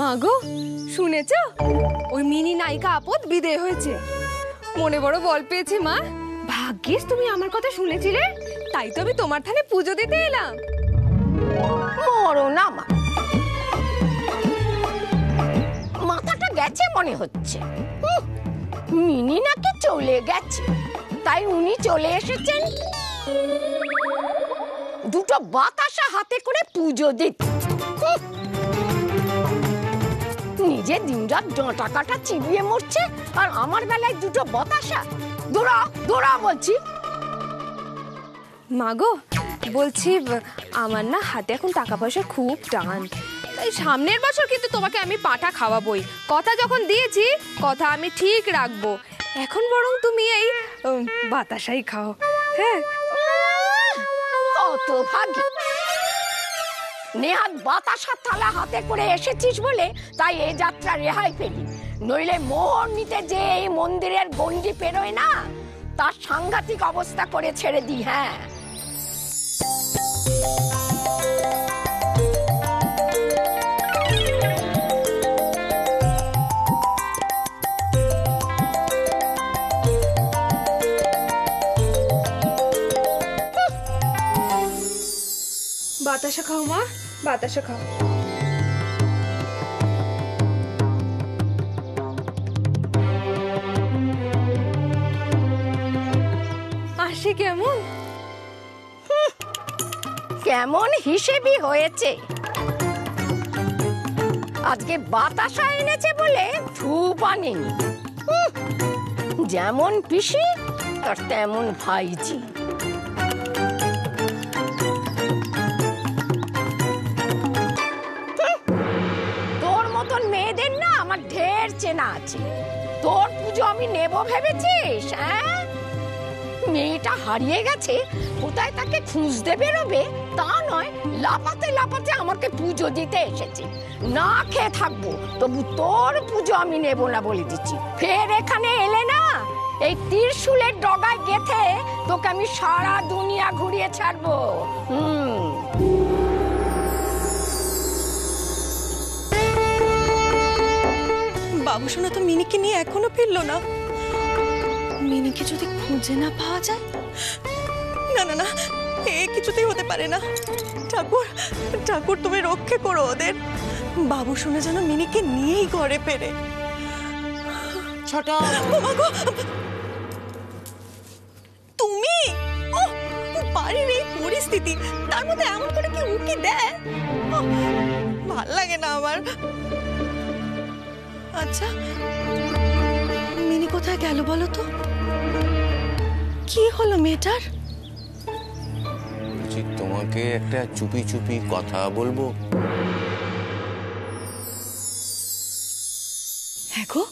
মাগো শুনেছ, ওই মিনি নায়িকা আপদ বিদেয় হয়েছে। মনে বড় বল পেয়েছে মা। ভাগ্যিস তুমি আমার কথা শুনেছিলে, তাই তো আমি তোমার থানে পুজো দিতে এলাম। মরো না মা, মাথাটা গেছে মনে হচ্ছে। মিনি নাকি চলে গেছে, তাই উনি চলে এসেছেন দুটো বাতাসা হাতে করে পুজো দিতে। নিজে দিনরাত ডাঁটা কাটা চিবিয়ে মরছে, আর আমার বেলায় দুটো বাতাসা। দৌড়া দৌড়া বলছি। মাগো বলছি, আমার না হাতে এখন টাকা পয়সা খুব টান, তাই সামনের বছর কিন্তু তোমাকে আমি পাটা খাওয়াবই। কথা যখন দিয়েছি, কথা আমি ঠিক রাখবো। এখন বরং তুমি এই বাতাসাই খাও। হ্যাঁ, কত ভাগ্য, নেহাত বাতাসা থালা হাতে করে এসেছিস বলে তাই এই যাত্রা রেহাই পেলি, নইলে মোহর নিতে যে এই মন্দিরের গন্ডি পেরোয় না, তার সাংঘাতিক অবস্থা করে ছেড়ে দি। হ্যাঁ, বাতাসা খাও মা, বাতাসা খাও। আসে কেমন? কেমন হিসেবি হয়েছে। আজকে বাতাসা এনেছে বলে ধূপ আনেনি। যেমন পিসি আর তেমন ভাইজি। তোর মতন মেয়েদের না আমার ঢের চেনা আছে। তোর পুজো আমি নেব ভেবেছিস? হ্যাঁ, মেয়েটা হারিয়ে গেছে, কোথায় তাকে খুঁজতে বেরোবে তা নয়, লাপাতে লাপাতে আমাকে পুজো দিতে এসেছে। না খেয়ে থাকবো, তবু তোর পুজো আমি নেব না বলে দিচ্ছি। ফের এখানে এলে না, এই ত্রিশূলের ডগায় গেথে তোকে আমি সারা দুনিয়া ঘুরিয়ে ছাড়বো। বাবু সোনা তো মিনিকে নিয়ে এখনো ফিরলো না। মিনিকে যদি খুঁজে না পাওয়া যায়, না না না, এ কিছুতেই হতে পারে না। ঠাকুর ঠাকুর তুমি রক্ষে করো ওদের। বাবু সোনা যেন মিনিকে নিয়েই ঘরে ফেরে। ছোট তুমি বাড়ির এই পরিস্থিতি, তার মধ্যে এমন করে কি উকি দেয়, ভাল লাগে না আমার। আচ্ছা, মিনি কোথায় গেল বলো তো? কি হলো মেয়েটার? তোমাকে একটা চুপি চুপি কথা বলবো। হ্যাঁ গো,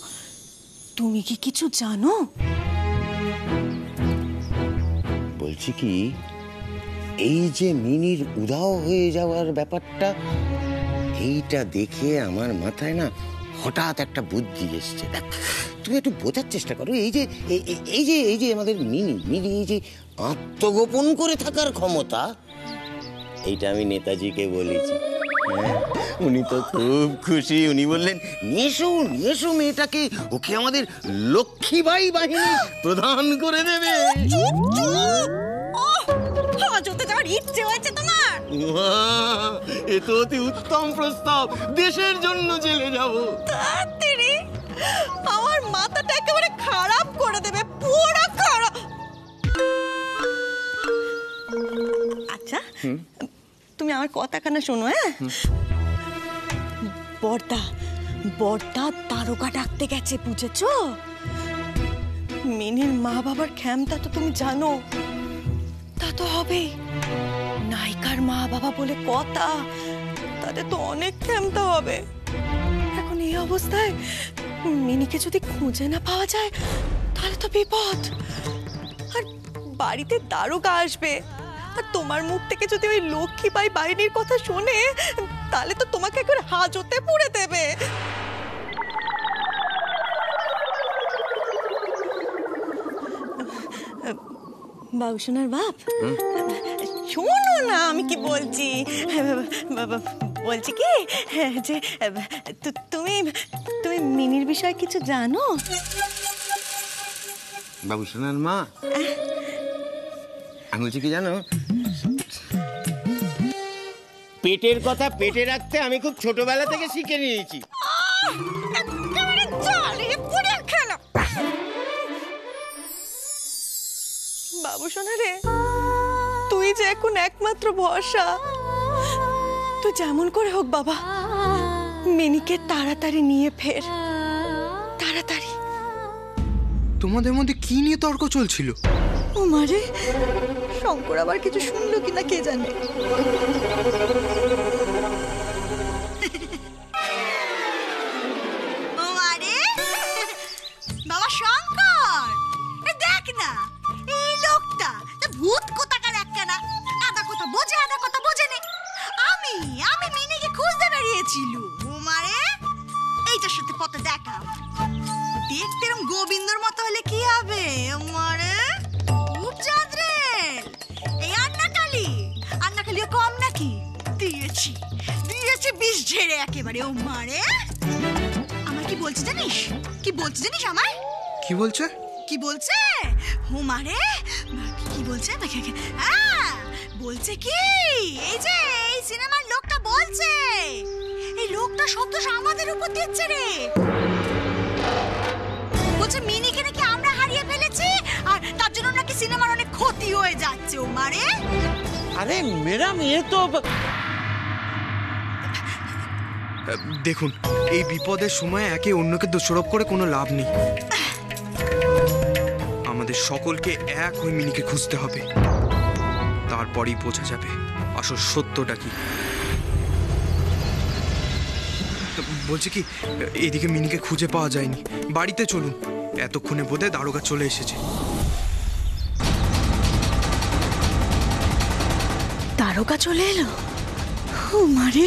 তুমি কি কিছু জানো? বলছি কি, এই যে মিনির উধাও হয়ে যাওয়ার ব্যাপারটা, এইটা দেখে আমার মাথায় না হঠাৎ একটা বুদ্ধি এসছে। তুমি একটু বোঝার চেষ্টা করো। এই যে আমাদের মিনি এই যে আত্মগোপন করে থাকার ক্ষমতা, এইটা আমি নেতাজিকে বলেছি। হ্যাঁ, উনি তো খুব খুশি। উনি বললেন, নিয়ে এসো মেয়েটাকে, ওকে আমাদের লক্ষ্মীবাই বাহিনী প্রদান করে দেবে। ইচ্ছে হয়েছে তোমার? এ তো অতি উত্তম প্রস্তাব। দেশের জন্য জেলে যাবো। আমার মাথাটা একেবারে খারাপ করে দেবে, পুরো খারাপ। আচ্ছা, তুমি আমার কথাখানা শোনো। হ্যাঁ, বড়দা তারকা ডাকতে গেছে, বুঝেছো? মিনির মা বাবার ক্ষমতা তো তুমি জানো। তা তো হবেই, নায়িকার মা বাবা বলে কথা, তাদের তো অনেক ক্ষমতা হবে। এখন এই অবস্থায় মিনিকে যদি খুঁজে না পাওয়া যায়, তাহলে তো বিপদ। আর বাড়িতে দারোগা আসবে, আর তোমার মুখ থেকে যদি ওই লক্ষ্মীবাই বাহিনীর কথা শোনে, তাহলে তো তোমাকে একবার হাজতে পুড়ে দেবে। বাবুসোনার বাপ, শোনো না আমি কি বলছি। বলছি কি যে তুমি তুমি মিনির বিষয়ে কিছু জানো? বাবু সোনার মা, আমি বলছি কি জানো, পেটের কথা পেটে রাখতে আমি খুব ছোটবেলা থেকে শিখে নিয়েছি। বাবু সোনা রে, তুই যে এখন একমাত্র ভরসা। তুই যেমন করে হোক বাবা, মিনিকে তাড়াতাড়ি নিয়ে ফের, তাড়াতাড়ি। তোমাদের মধ্যে কি নিয়ে তর্ক চলছিল? ও মারে, শঙ্কর আবার কিছু শুনলো কিনা কে জানে। বাবা শঙ্কর, দেখ না এই লোকটা ভূত কোথাকার একখানা, আধা কথা বোঝে আধা কথা বোঝে নে। আমি মিনিকে খুঁজতে বেরিয়েছিল। ও মারে, এইটার সাথে পথে দেখা, দেখতে এরম গোবিন্দর মতো হলে কি হবে? ও মারে খুব চাঁদরে। এই আন্নাকালিও কম নাকি? দিয়েছি বিষ ঝেড়ে একেবারে। ও মারে, আমার কি বলছে জানিস? কি বলছে জানিস আমায়? কি বলছে? কি বলছে? ও মারে, কি বলছে? বলছে কি, এই যে এই সিনেমার লোকটা বলছে, এই লোকটা সব দোষ আমাদের উপর দিচ্ছে রে। বলছে মিনিকে নাকি আমরা হারিয়ে ফেলেছি, আর তার জন্য নাকি সিনেমার অনেক ক্ষতি হয়ে যাচ্ছে। ও মারে, আরে ম্যাডাম, এ তো দেখুন, এই বিপদের সময় একে অন্যকে দোষারোপ করে কোনো লাভ নেই। আমাদের সকলকে এক হয়ে মিনিকে খুঁজতে হবে, তারপরেই বোঝা যাবে আসল সত্যটা কি। বলছি কি, এদিকে মিনিকে খুঁজে পাওয়া যায়নি, বাড়িতে চলুন, এতক্ষণে বোধহয় দারোগা চলে এসেছে। দারোগা চলে এলো? ও মারে,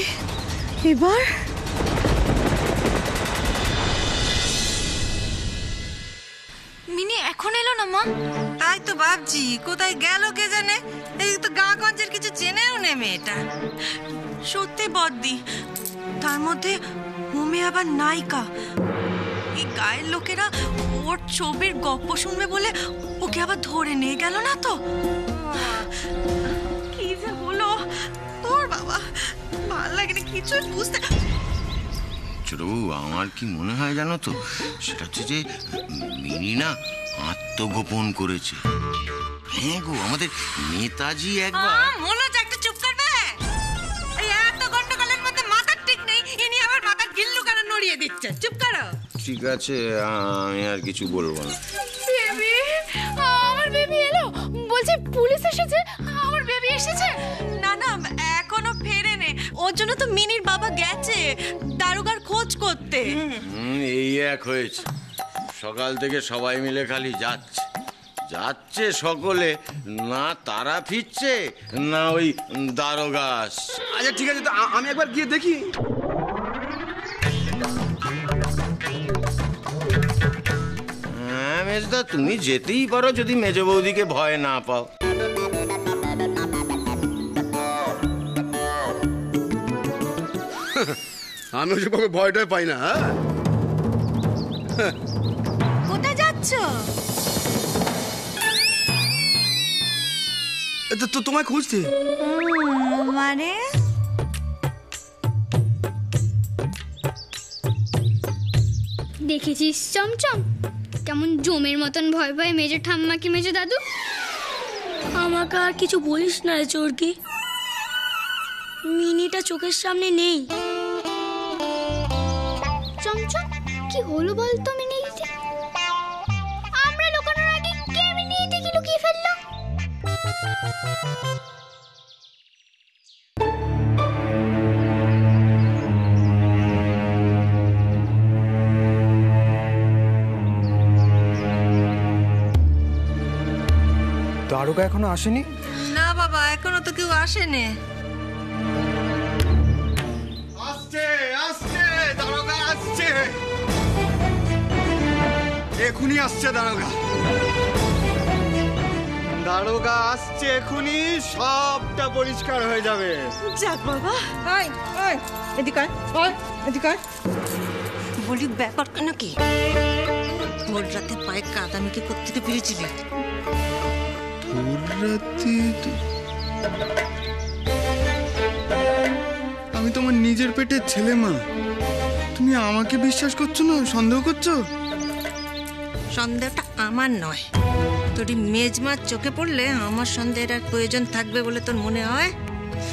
এবার মিনি এখন এলো না মা? তাই তো ভাবছি কোথায় গেল কে জানে। এই তো গাঁগঞ্জের কিছু চেনেও নে মেয়েটা। সত্যি বদ্দি, তার মধ্যে হোমে আবার নায়িকা। এই গায়ের লোকেরা ওর ছবির গপ্প শুনবে বলে ওকে আবার ধরে নিয়ে গেল না তো? কি যে হলো তোর বাবা, ভাল লাগে না কিছুই বুঝতে। ছোটবাবু, আমার কি মনে হয় জানো তো, সেটা হচ্ছে যে মিনি না আত্মগোপন করেছে। হ্যাঁ গো, আমাদের নেতাজি একবার মনে হচ্ছে একটা চুপ করবে। এই এত গন্ডগোলের মধ্যে মাথার ঠিক নেই, ইনি আবার মাথার গিল্লু কেন নড়িয়ে দিচ্ছে। চুপ করো। ঠিক আছে, আমি আর কিছু বলবো না। বেবি, আমার বেবি এলো। বলছে পুলিশ এসেছে, আমার বেবি এসেছে। না না, এখনো ফেরেনি। ওর জন্য তো মিনির বাবা গেছে দারোগার খোঁজ করতে। এই এক হয়েছে, সকাল থেকে সবাই মিলে খালি যাচ্ছে সকলে, না তারা ফিরছে না ওই দারোগা আসছে। আচ্ছা ঠিক আছে, তো আমি একবার গিয়ে দেখি। হ্যাঁ মেজদা, তুমি যেতেই পারো যদি মেজ বৌদিকে ভয় না পাও। আমি ওসব ভয়টাই পাই না। কোথায় যাচ্ছ? তো তোমায় খুঁজতে। মানে দেখেছিস চমচম, কেমন জমের মতন ভয় ভয় মেজো ঠাম্মা কি মেজো দাদু। আমাকে আর কিছু বলিস না রে চোরকি, মিনিটা চোখের সামনে নেই। চমচম, কি হলো বলতো মিনিতে? আমরা লুকানোর আগে কে মিনিতে কি লুকিয়ে ফেললো? দারোগা এখনো আসেনি? না বাবা, এখনো তো কেউ আসেনি। দারোগা আসছে, এখনই আসছে দারোগা। দারোগা আসছে, এখনই সবটা পরিষ্কার হয়ে যাবে। যাক বাবা। এদিকে এদিকে বলি ব্যাপারটা নাকি? ভোর রাতে পায়ে কাদামিকে কোত্থেকে পেরেছিলি? আমি তোমার নিজের পেটের ছেলে মা, তুমি আমাকে বিশ্বাস করছো না, সন্দেহ করছো? সন্দেহটা আমার নয়, তোর মেজমার চোখে পড়লে আমার সন্দেহের আর প্রয়োজন থাকবে বলে তোর মনে হয়?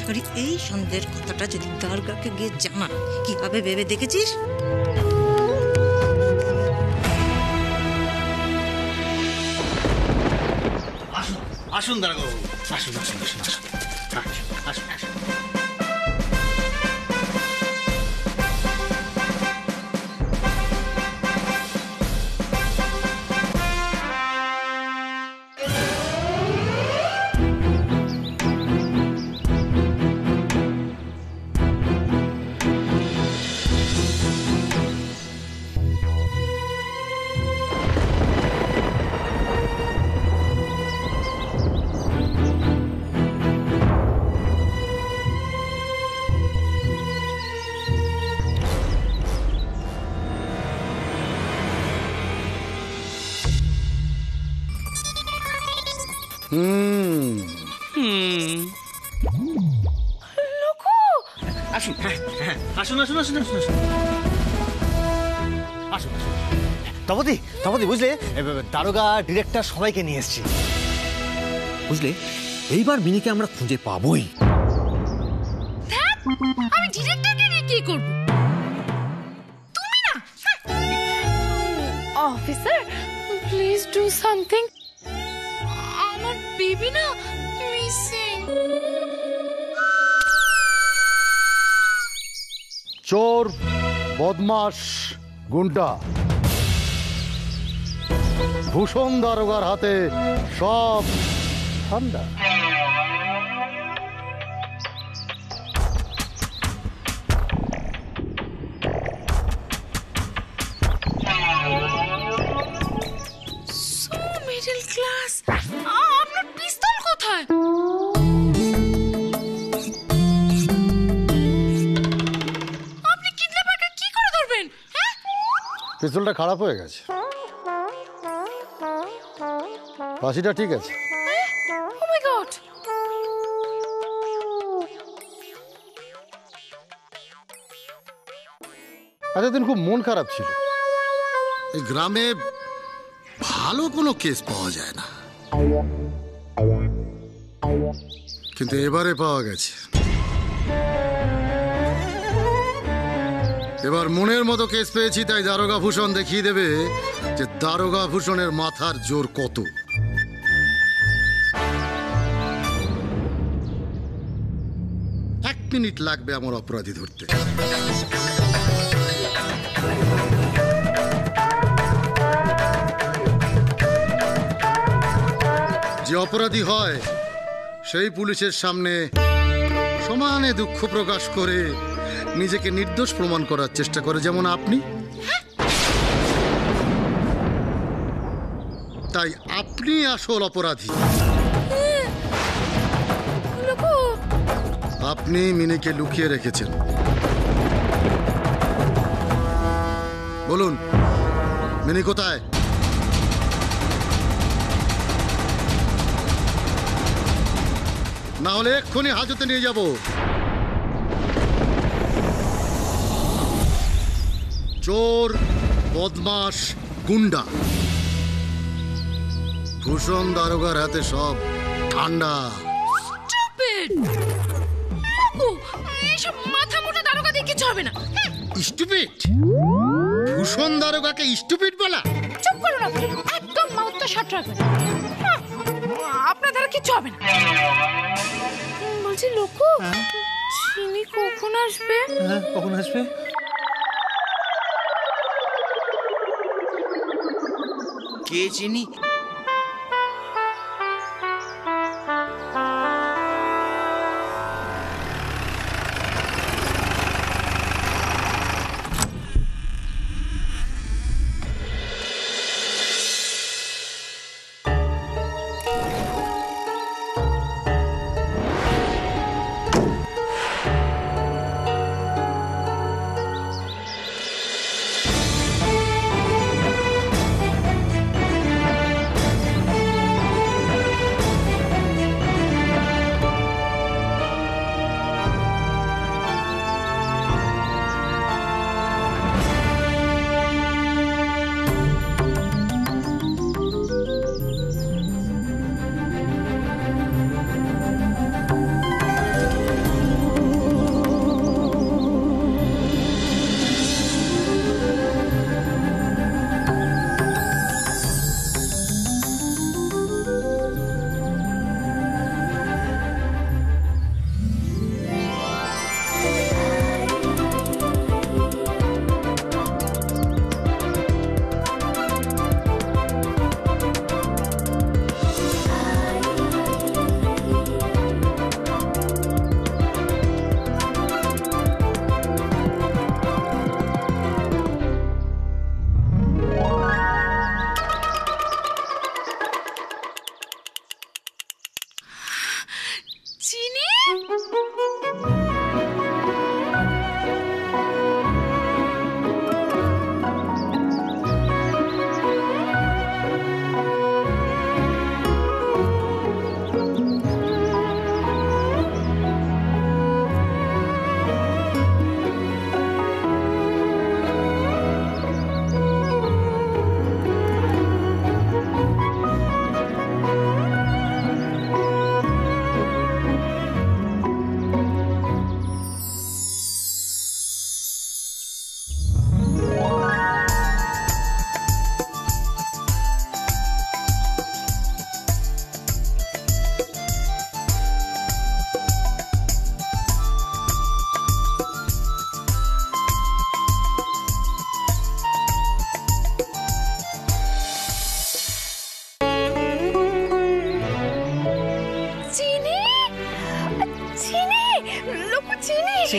আরে এই সন্দেহের কথাটা যদি দারোগাকে গিয়ে জানা, কি হবে ভেবে দেখেছিস? আসুন দারোগা বাবু, আসুন আসুন আসুন আসুন আসুন আসুন। আসুন, আসুন আসুন আসুন আসুন আসুন আসুন। তপতি তপতি, বুঝলে দারোগা ডিরেক্টর সবাইকে নিয়ে এসছি, বুঝলে এইবার মিনিকে আমরা খুঁজে পাবোই। আমি ডিরেক্টরকে নিয়ে কি করব? তুমি না অফিসার, প্লিজ ডু সামথিং। আমার বেবি না মিসিং। চোর, বদমাস, গুন্ডা, ভূষণ দারোগার হাতে সব ঠান্ডা। Middle class. আপনার পিস্তল কোথায়? আপনি কিডন্যাপারকে কি করে ধরবেন? হ্যাঁ, পিস্তলটা খারাপ হয়ে গেছে, ফাঁসিটা ঠিক আছে। ও মাই গড। এতদিন খুব মন খারাপ ছিল। এই গ্রামে ভালো কোনো কেস পাওয়া যায় না, কিন্তু এবারে পাওয়া গেছে। এবার মনের মতো কেস পেয়েছি, তাই দারোগা ভূষণ দেখিয়ে দেবে যে দারোগা ভূষণের মাথার জোর কত। এক মিনিট লাগবে আমার অপরাধী ধরতে। যে অপরাধী হয় সেই পুলিশের সামনে সমানে দুঃখ প্রকাশ করে নিজেকে নির্দোষ প্রমাণ করার চেষ্টা করে, যেমন আপনি। তাই আপনি আসল অপরাধী। আপনি মিনিকে লুকিয়ে রেখেছেন। বলুন, মিনি কোথায়? না হলে এক্ষুনি হাজতে নিয়ে যাব। চোর, বদমাস, গুন্ডা, ভূষণ দারোগার হাতে সব ঠান্ডা। এইসব মাথা মোটা দারোগা দিয়ে কিছু হবে না। স্টুপিড? ভূষণ দারোগাকে স্টুপিড বলা? চুপ করুন আপনি, একদম মাউথটা শাট রাখবেন। আপনার দ্বারা কিছু হবে না। বলছি লোকু, চিনি কখন আসবে? কখন আসবে? কে চিনি?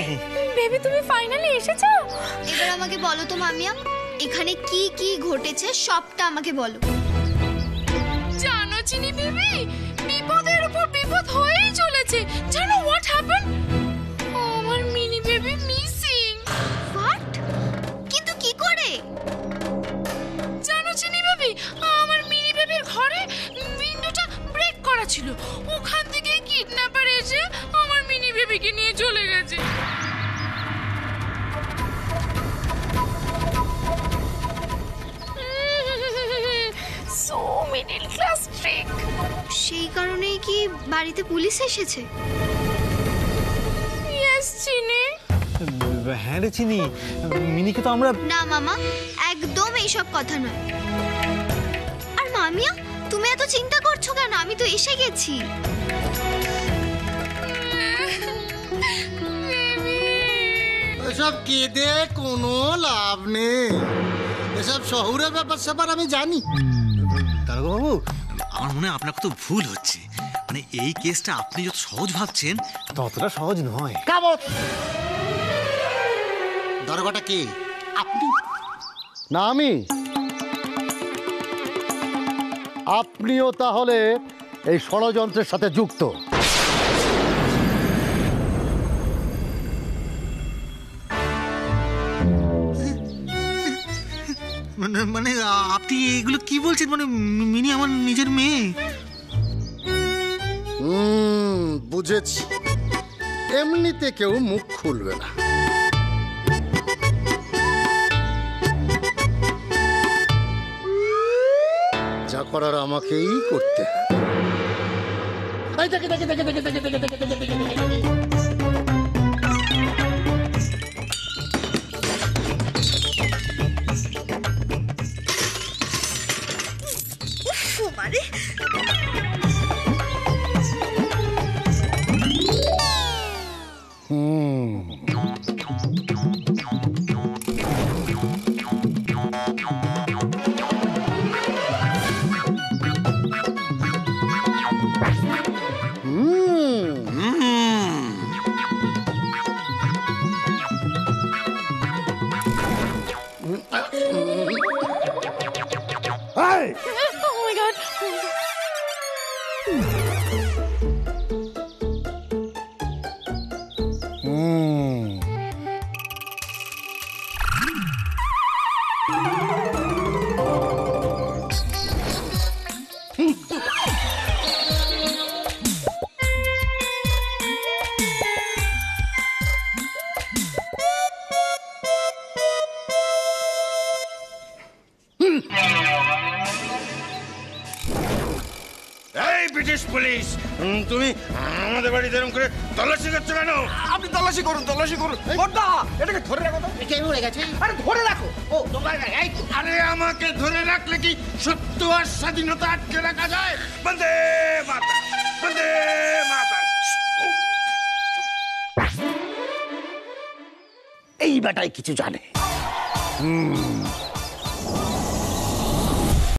এসেছি। বেবি তুমি ফাইনালি এসেছো? এবার আমাকে বলো তো মামিয়া, এখানে কি কি ঘটেছে সবটা আমাকে বলো। জানো চিনি বেবি, বিপদের উপর বিপদ হয়েই চলেছে। জানো হোয়াট হ্যাপেন? আমার মিনি বেবি মিসিং। হোয়াট? কিন্তু কি করে? জানো চিনি বেবি, আমার মিনি বেবির ঘরে উইন্ডোটা ব্রেক করা ছিল। ওখান থেকে কিডন্যাপার এসে আমার মিনি বেবিকে নিয়ে চলে গেছে। So middle class trick. সেই কারণেই কি বাড়িতে পুলিশ এসেছে? ইয়েস চিনি। হ্যাঁ রে চিনি, মিনিকে তো আমরা... না মামা, একদম এইসব কথা নয়। আর মামিয়া, তুমি এত চিন্তা করছো কেন? আমি তো এসে গেছি। এসব কেঁদে কোনো লাভ নেই, এসব শহুরে ব্যাপার স্যাপার আমি জানি। দারোগাবাবু, আমার মনে হয় আপনার কত ভুল হচ্ছে। মানে এই কেসটা আপনি যত সহজ ভাবছেন ততটা সহজ নয়। দারোগাটা কে? আপনি না আমি? আপনিও তাহলে এই ষড়যন্ত্রের সাথে যুক্ত? মানে আপনি এগুলো কি বলছেন? মানে মিনি আমার নিজের মেয়ে। বুঝেছি, এমনিতে কেউ মুখ খুলবে না। যা করার আমাকেই করতে হবে। ব্রিটিশ পুলিশ, তুমি আমাদের বাড়িতে এরকম করে তল্লাশি করছো কেন? আপনি তল্লাশি করুন, তল্লাশি করুন। বড়দা, এটাকে ধরে রাখো তো। কে উড়ে গেছে? আরে ধরে রাখো। ও তোমার এই আরে আমাকে ধরে রাখলে কি সত্য আর স্বাধীনতা আটকে রাখা যায়? বন্দে মাতরম, বন্দে মাতরম। এই বেটাই কিছু জানে।